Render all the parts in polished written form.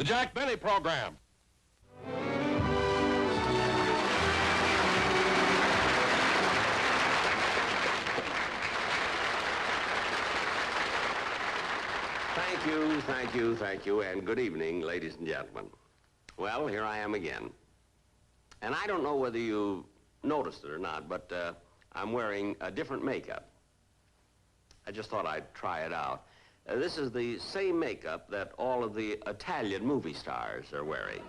The Jack Benny Program. Thank you, and good evening, ladies and gentlemen. Well, here I am again. And I don't know whether you noticed it or not, but I'm wearing a different makeup. I just thought I'd try it out. This is the same makeup that all of the Italian movie stars are wearing.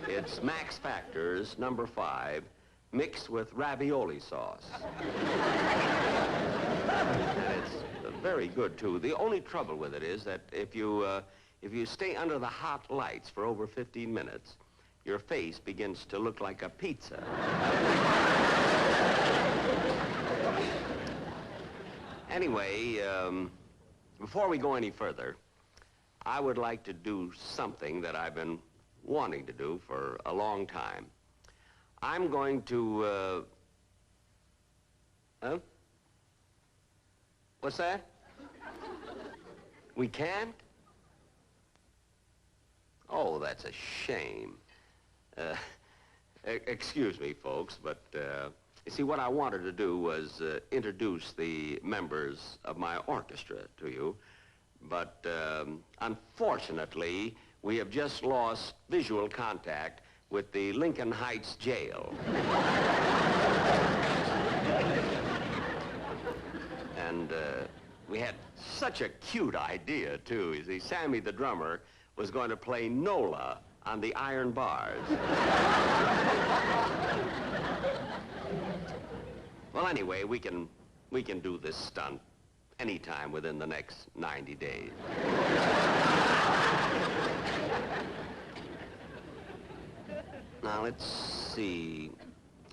It's Max Factor's number 5, mixed with ravioli sauce. And it's very good, too. The only trouble with it is that if you stay under the hot lights for over 15 minutes, your face begins to look like a pizza. Anyway, before we go any further, I would like to do something that I've been wanting to do for a long time. I'm going to, huh? What's that? We can't? Oh, that's a shame. Excuse me, folks, but, you see, what I wanted to do was introduce the members of my orchestra to you. But, unfortunately, we have just lost visual contact with the Lincoln Heights jail. And, we had such a cute idea, too. You see, Sammy the drummer was going to play Nola on the iron bars. Well, anyway, we can do this stunt anytime within the next 90 days. Now, let's see.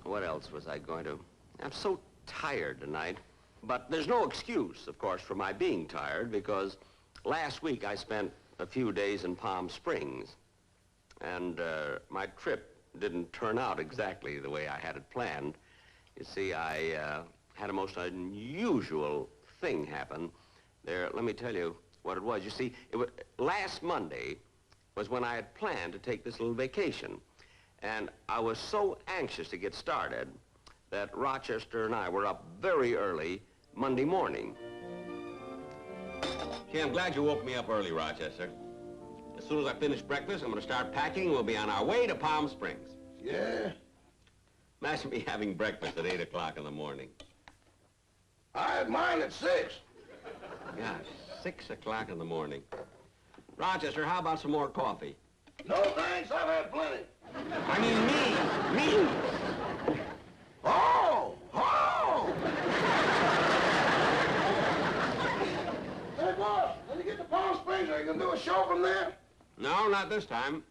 What else was I going to... I'm so tired tonight. But there's no excuse, of course, for my being tired, because last week I spent a few days in Palm Springs, and my trip didn't turn out exactly the way I had it planned. You see, I had a most unusual thing happen there. Let me tell you what it was. You see, last Monday was when I had planned to take this little vacation, and I was so anxious to get started that Rochester and I were up very early Monday morning. Gee, I'm glad you woke me up early, Rochester. As soon as I finish breakfast, I'm going to start packing. We'll be on our way to Palm Springs. Yeah? Imagine me having breakfast at 8 o'clock in the morning. I had mine at 6. Gosh, 6 o'clock in the morning. Rochester, how about some more coffee? No, thanks. I've had plenty. I mean me. Oh! Hey, boss, when you get to Palm Springs, are you going to do a show from there? No, not this time.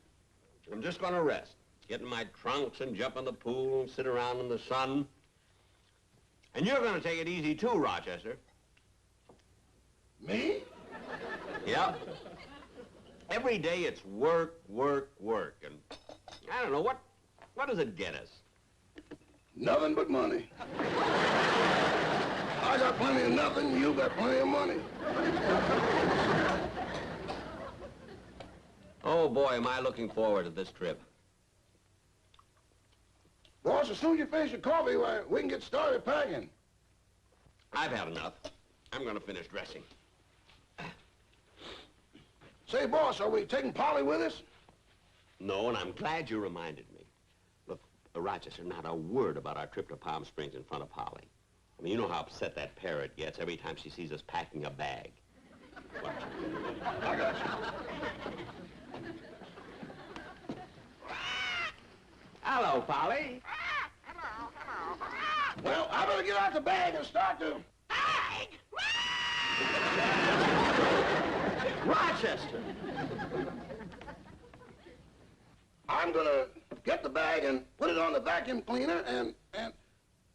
I'm just going to rest. Get in my trunks and jump in the pool and sit around in the sun. And you're going to take it easy, too, Rochester. Me? Yep. Every day it's work. And I don't know, what does it get us? Nothing but money. I got plenty of nothing, you got plenty of money. Oh, boy, am I looking forward to this trip. Boss, as soon as you finish your coffee, we can get started packing. I've had enough. I'm going to finish dressing. Say, boss, are we taking Polly with us? No, and I'm glad you reminded me. Look, Rochester, not a word about our trip to Palm Springs in front of Polly. I mean, you know how upset that parrot gets every time she sees us packing a bag. Watch. I got you. Hello, Polly. Hello. Well, I better get out the bag and start to... Bag! Rochester! I'm gonna get the bag and put it on the vacuum cleaner and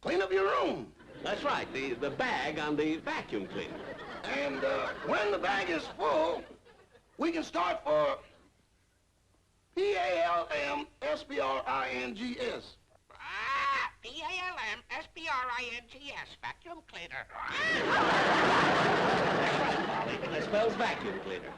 clean up your room. That's right, the bag on the vacuum cleaner. And when the bag is full, we can start for P-A-L-M-S-P-R-I-N-G-S. P-A-L-M-S-P-R-I-N-G-S, vacuum cleaner. That spells vacuum cleaner.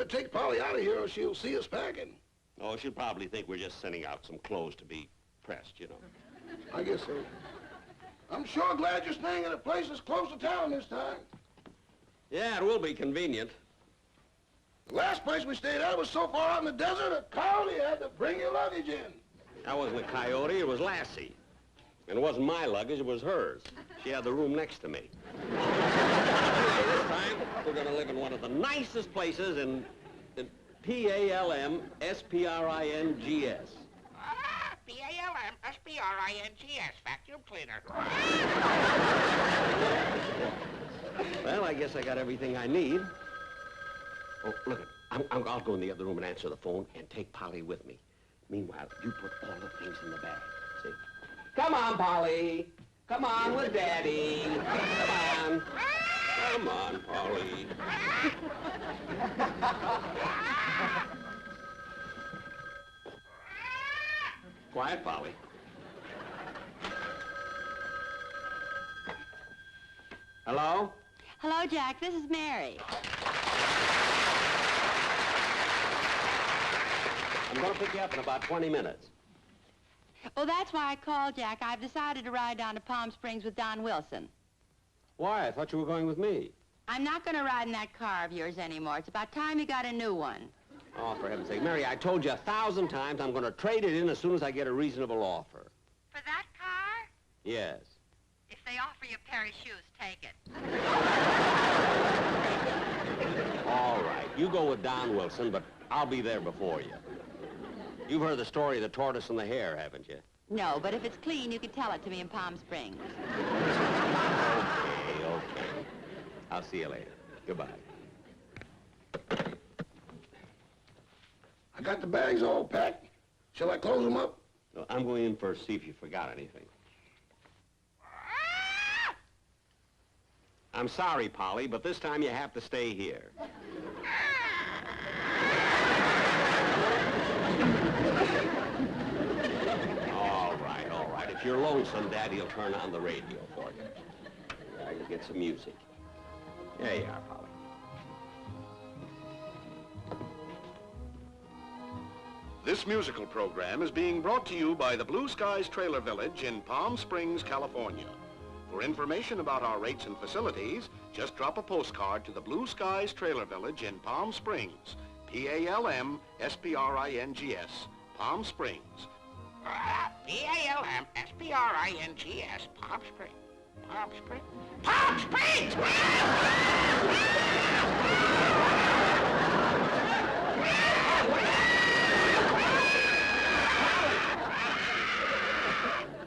better take Polly out of here or she'll see us packing. Oh, she'll probably think we're just sending out some clothes to be pressed, you know. I guess so. I'm sure glad you're staying at a place that's close to town this time. Yeah, it will be convenient. The last place we stayed at was so far out in the desert, a coyote had to bring your luggage in. That wasn't a coyote, it was Lassie. And it wasn't my luggage, it was hers. She had the room next to me. Anyway, this time, we're going to live in one of the nicest places in P-A-L-M-S-P-R-I-N-G-S. P-A-L-M-S-P-R-I-N-G-S, vacuum cleaner. Well, I guess I got everything I need. Oh, look, I'll go in the other room and answer the phone and take Polly with me. Meanwhile, you put all the things in the bag, see? Come on, Polly. Come on with Daddy. Come on. Come on, Polly. Quiet, Polly. Hello? Hello, Jack. This is Mary. I'm going to pick you up in about 20 minutes. Well, that's why I called, Jack. I've decided to ride down to Palm Springs with Don Wilson. Why? I thought you were going with me. I'm not going to ride in that car of yours anymore. It's about time you got a new one. Oh, for heaven's sake. Mary, I told you 1,000 times I'm going to trade it in as soon as I get a reasonable offer. For that car? Yes. If they offer you a pair of shoes, take it. All right. You go with Don Wilson, but I'll be there before you. You've heard the story of the tortoise and the hare, haven't you? No, but if it's clean, you can tell it to me in Palm Springs. Okay. I'll see you later. Goodbye. I got the bags all packed. Shall I close them up? No, I'm going in first, see if you forgot anything. I'm sorry, Polly, but this time you have to stay here. All right, all right. If you're lonesome, Daddy'll turn on the radio for you. Yeah, you get some music. There you are, Polly. This musical program is being brought to you by the Blue Skies Trailer Village in Palm Springs, California. For information about our rates and facilities, just drop a postcard to the Blue Skies Trailer Village in Palm Springs, P-A-L-M-S-P-R-I-N-G-S, Palm Springs. P-A-L-M-S-P-R-I-N-G-S, Palm Springs. Palm Springs. Palm Springs!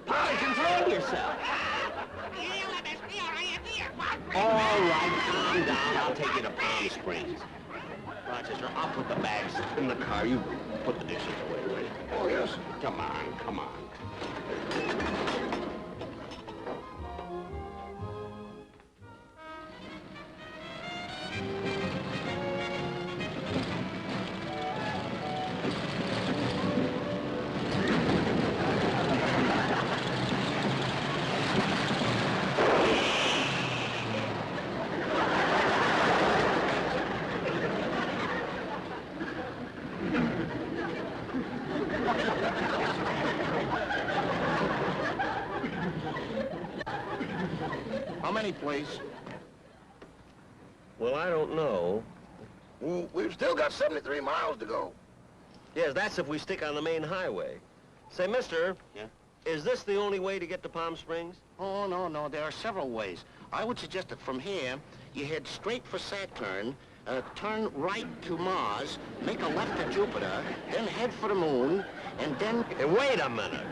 Polly, control yourself. P-A-L-M-S-P-R-I-N-G-S, Palm Springs! All right, calm down. I'll take you to Palm Springs. Rochester, I'll put the bags in the car. You put the dishes away, will you? Oh, yes. Come on, come on. How many, please? Well, I don't know. We've still got 73 miles to go. Yes, that's if we stick on the main highway. Say, mister. Yeah? Is this the only way to get to Palm Springs? Oh, no, there are several ways. I would suggest that from here, you head straight for Saturn, turn right to Mars, make a left to Jupiter, then head for the moon, and then... Hey, wait a minute.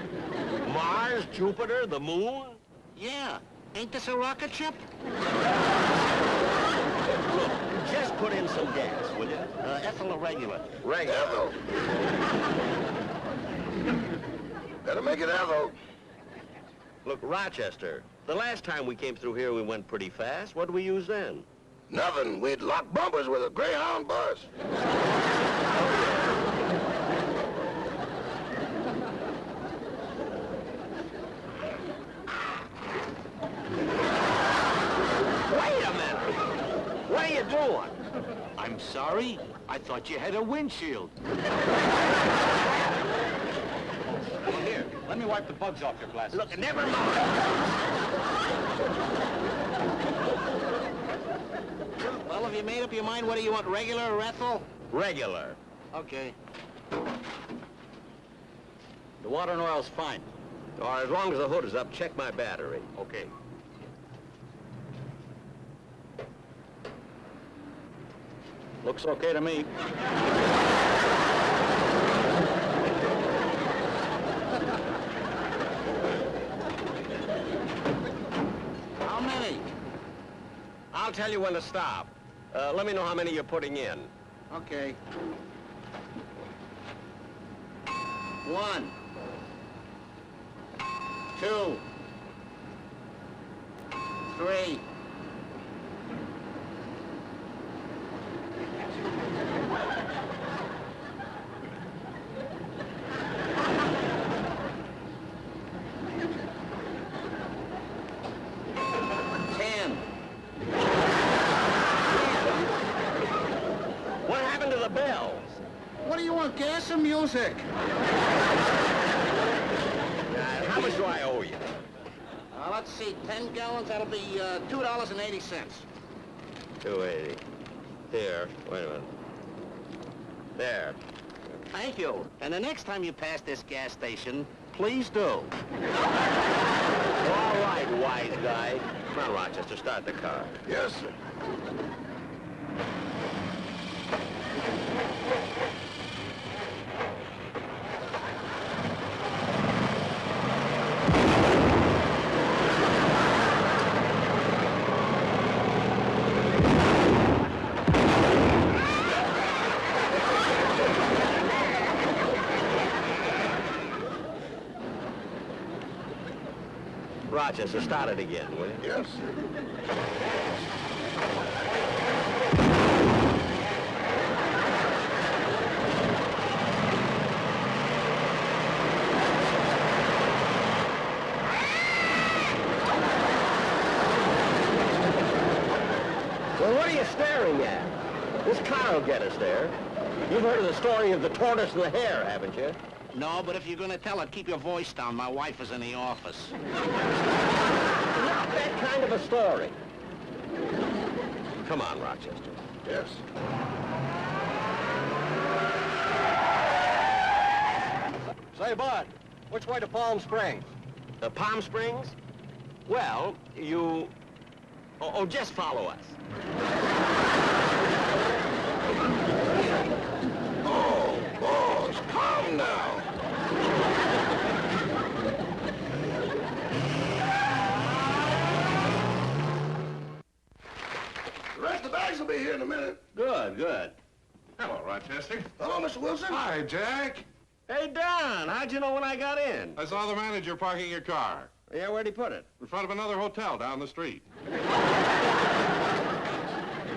Mars, Jupiter, the moon? Yeah, ain't this a rocket ship? Look, just put in some gas, will you? Ethyl or regular? Evo. Better make it Evo. Look, Rochester, the last time we came through here, we went pretty fast. What did we use then? Nothing. We'd lock bumpers with a Greyhound bus. Wait a minute. What are you doing? I'm sorry. I thought you had a windshield. Well, here, let me wipe the bugs off your glasses. Look, never mind. Well, have you made up your mind whether you want regular or Ethel? Regular. Okay. The water and oil's fine. All right, as long as the hood is up, check my battery. Okay. Looks okay to me. How many? I'll tell you when to stop. Let me know how many you're putting in. Okay. 1, 2, 3. What happened to the bells? What do you want, gas or music? How much do I owe you? Let's see, 10 gallons, that'll be $2.80. 280. Here, wait a minute. There. Thank you. And the next time you pass this gas station, please do. All right, wise guy. Come on, Rochester, start the car. Yes, sir. Rochester, start it again, will you? Yes, sir. Well, what are you staring at? This car will get us there. You've heard of the story of the tortoise and the hare, haven't you? No, but if you're gonna tell it, keep your voice down. My wife is in the office. Not that kind of a story. Come on, Rochester. Yes. Say, Bud, which way to Palm Springs? Palm Springs? Well, you... Oh, just follow us. Oh, boss, calm now. The rest of the bags will be here in a minute. Good, good. Hello, Rochester. Hello, Mr. Wilson. Hi, Jack. Hey, Don, how'd you know when I got in? I saw the manager parking your car Yeah, where'd he put it? in front of another hotel down the street. Oh,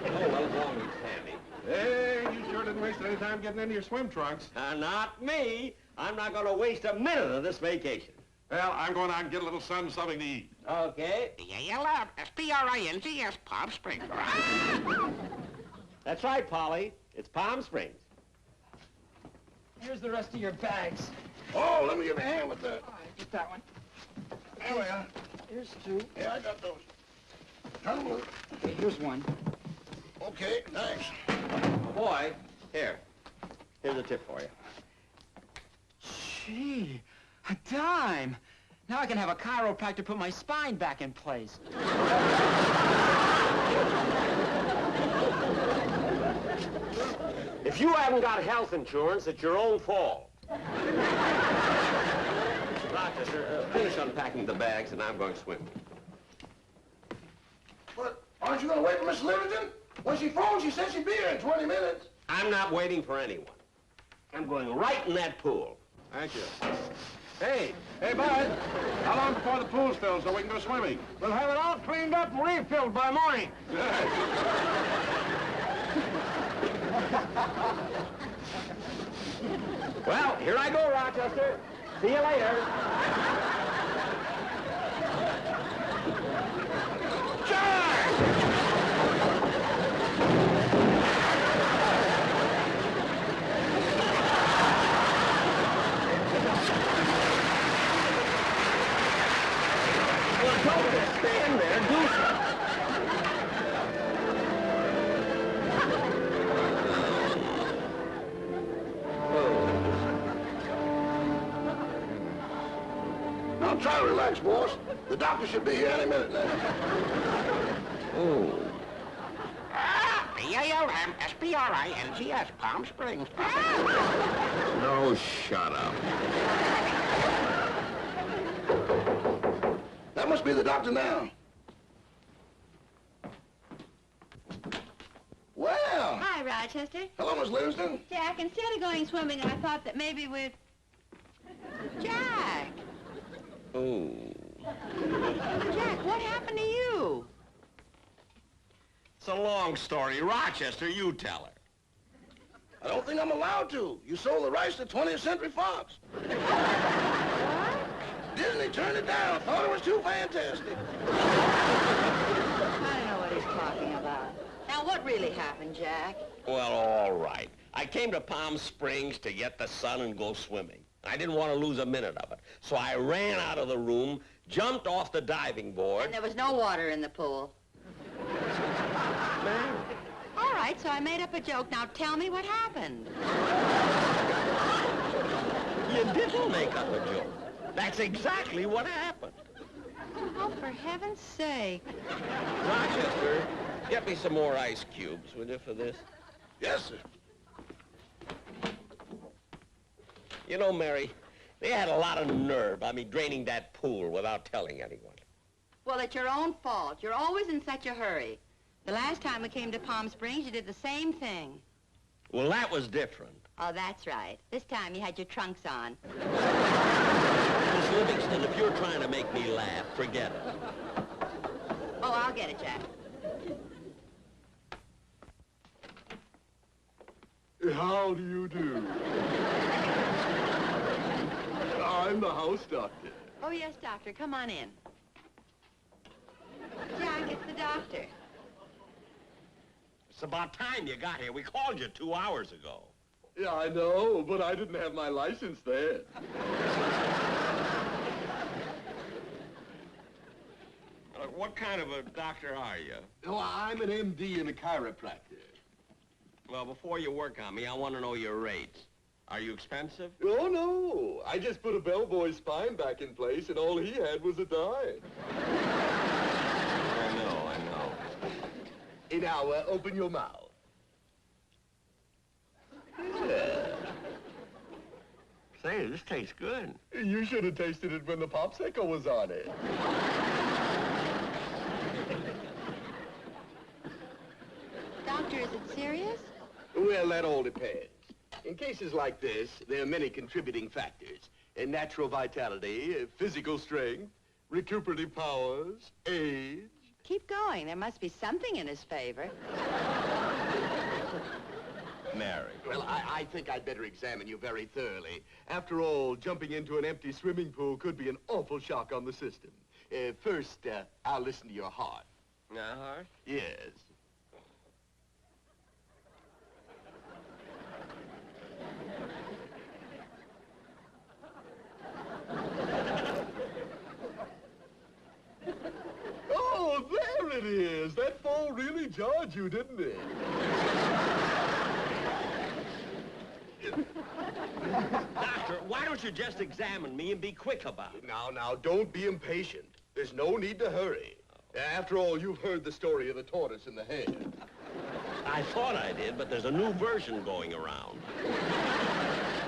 well, as long as he's handy. Hey, you sure didn't waste any time getting into your swim trunks. Not me. I'm not going to waste a minute of this vacation. Well, I'm going out and get a little son something to eat. Okay. P-R-I-N-G-S, Palm Springs. That's right, Polly. It's Palm Springs. Here's the rest of your bags. Oh, let me give a hand with that. All right, get that one. There we are. Here's two. Yeah, I got those. Turn them loose. Okay, here's one. Okay, thanks. Boy, here. Here's a tip for you. Gee, a dime. Now I can have a chiropractor put my spine back in place. If you haven't got health insurance, it's your own fault. Rochester, finish unpacking the bags, and I'm going swimming. But aren't you going to wait for Miss Livingston? When she phoned, she said she'd be here in 20 minutes. I'm not waiting for anyone. I'm going right in that pool. Thank you. Hey, Bud, how long before the pool's filled so we can go swimming? We'll have it all cleaned up and refilled by morning. Well, here I go, Rochester. See you later. Charge! try to relax, boss. The doctor should be here any minute now. Oh. P-A-L-M-S-P-R-I-N-G-S, Palm Springs. No, shut up. That must be the doctor now. Well. Hi, Rochester. Hello, Miss Livingston. Jack, instead of going swimming, I thought that maybe we'd... Jack! Oh. Jack, what happened to you? It's a long story. Rochester, you tell her. I don't think I'm allowed to. You sold the rights to 20th Century Fox. Disney turned it down. Thought it was too fantastic. I don't know what he's talking about. Now, what really happened, Jack? Well, all right. I came to Palm Springs to get the sun and go swimming. I didn't want to lose a minute of it. So I ran out of the room, jumped off the diving board. And there was no water in the pool. Mary. All right, so I made up a joke. Now tell me what happened. You didn't make up a joke. That's exactly what happened. Oh, for heaven's sake. Rochester, get me some more ice cubes, will you, for this? Yes, sir. You know, Mary, they had a lot of nerve. I mean, draining that pool without telling anyone. Well, it's your own fault. You're always in such a hurry. The last time we came to Palm Springs, you did the same thing. Well, that was different. Oh, that's right. This time you had your trunks on. Miss Livingston, if you're trying to make me laugh, forget it. Oh, I'll get it, Jack. How do you do? I'm the house doctor. Oh, yes, doctor. Come on in. Jack, it's the doctor. It's about time you got here. We called you 2 hours ago. Yeah, I know, but I didn't have my license then. What kind of a doctor are you? Oh, I'm an MD and a chiropractor. Well, before you work on me, I want to know your rates. Are you expensive? Oh, no. I just put a bellboy's spine back in place, and all he had was a dime. I know. Now, open your mouth. Say, this tastes good. You should have tasted it when the popsicle was on it. Doctor, is it serious? Well, that all depends. In cases like this, there are many contributing factors. Natural vitality, physical strength, recuperative powers, age. Keep going. There must be something in his favor. Mary. Well, I think I'd better examine you very thoroughly. After all, jumping into an empty swimming pool could be an awful shock on the system. First, I'll listen to your heart. Heart? Yes. Oh, there it is. That fall really jarred you, didn't it? Doctor, why don't you just examine me and be quick about it? Now, don't be impatient. There's no need to hurry. After all, you've heard the story of the tortoise and the hare. I thought I did, but there's a new version going around.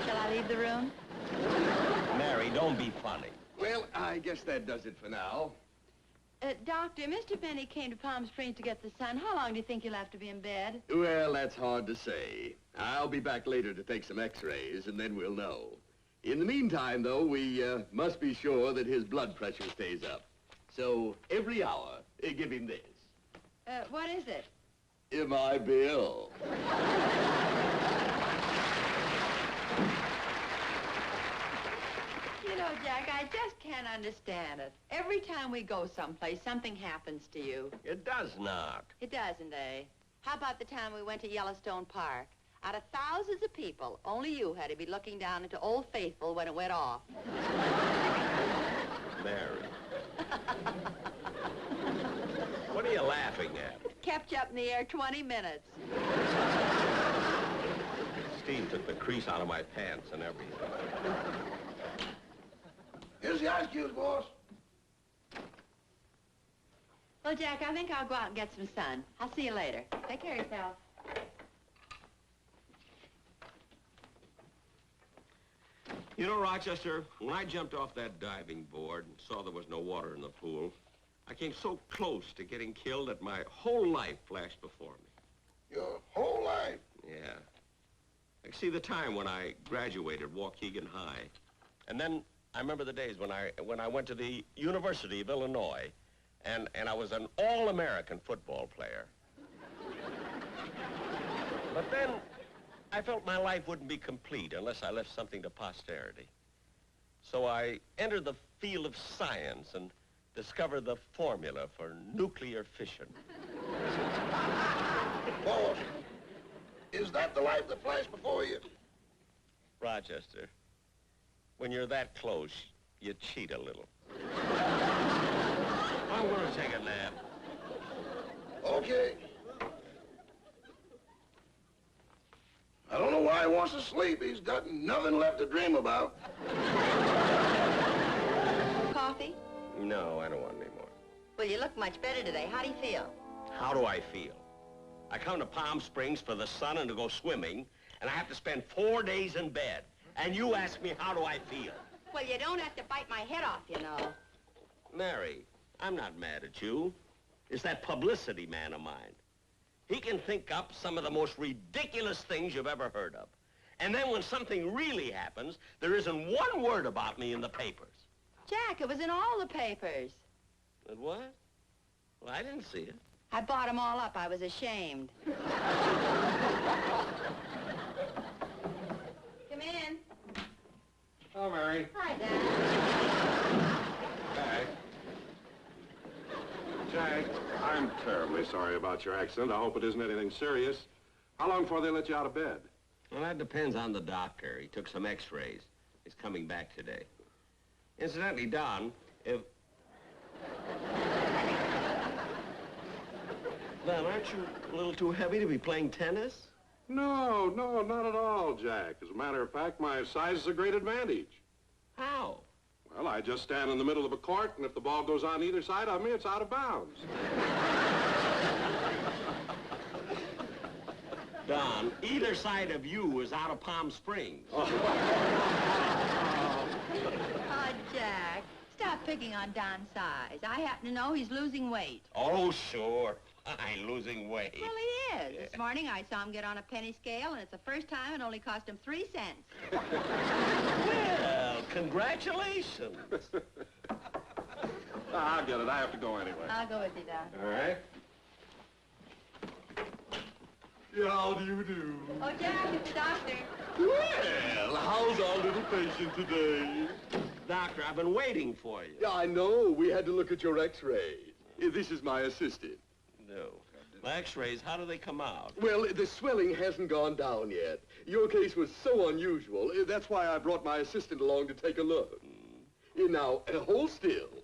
Shall I leave the room? Mary, don't be funny. Well, I guess that does it for now. Doctor, Mr. Benny came to Palm Springs to get the sun. How long do you think you'll have to be in bed? Well, that's hard to say. I'll be back later to take some x-rays, and then we'll know. In the meantime, though, we must be sure that his blood pressure stays up. So, every hour, give him this. What is it? My bill. You know, Jack, I just can't understand it. Every time we go someplace, something happens to you. It does not. It doesn't, eh? How about the time we went to Yellowstone Park? Out of thousands of people, only you had to be looking down into Old Faithful when it went off. Mary. What are you laughing at? Kept you up in the air 20 minutes. Steve took the crease out of my pants and everything. Here's the ice cubes, boss. Well, Jack, I think I'll go out and get some sun. I'll see you later. Take care of yourself. You know, Rochester, when I jumped off that diving board and saw there was no water in the pool, I came so close to getting killed that my whole life flashed before me. Your whole life? Yeah. I see the time when I graduated Waukegan High. And then I remember the days when I went to the University of Illinois and I was an all-American football player. But then I felt my life wouldn't be complete unless I left something to posterity. So I entered the field of science and discovered the formula for nuclear fission. Boss, is that the life that flashed before you? Rochester, when you're that close, you cheat a little. I'm gonna take a nap. Okay. I don't know why he wants to sleep. He's got nothing left to dream about. Coffee? No, I don't want any more. Well, you look much better today. How do you feel? How do I feel? I come to Palm Springs for the sun and to go swimming, and I have to spend 4 days in bed. And you ask me, how do I feel? Well, you don't have to bite my head off, you know. Mary, I'm not mad at you. It's that publicity man of mine. He can think up some of the most ridiculous things you've ever heard of. And then when something really happens, there isn't one word about me in the papers. Jack, it was in all the papers. It what? Well, I didn't see it. I bought them all up. I was ashamed. Come in. Oh, Mary. Hi, Dad. Jack. Jack, I'm terribly sorry about your accident. I hope it isn't anything serious. How long before they let you out of bed? Well, that depends on the doctor. He took some x-rays. He's coming back today. Incidentally, Don, if... Don, aren't you a little too heavy to be playing tennis? No, not at all, Jack. As a matter of fact, my size is a great advantage. How? Well, I just stand in the middle of a court, and if the ball goes on either side of me, it's out of bounds. Don, either side of you is out of Palm Springs. Oh, Jack, stop picking on Don's size. I happen to know he's losing weight. Oh, sure. I'm losing weight. Well, he is. This morning I saw him get on a penny scale, and it's the first time it only cost him 3 cents. Well, congratulations. I'll get it. I have to go anyway. I'll go with you, Don. All right. Yeah, how do you do? Oh, Jack, it's the doctor. Well, how's our little patient today? Doctor, I've been waiting for you. Yeah, I know. We had to look at your x-rays. This is my assistant. No. My x-rays, how do they come out? Well, the swelling hasn't gone down yet. Your case was so unusual. That's why I brought my assistant along to take a look. Now, hold still.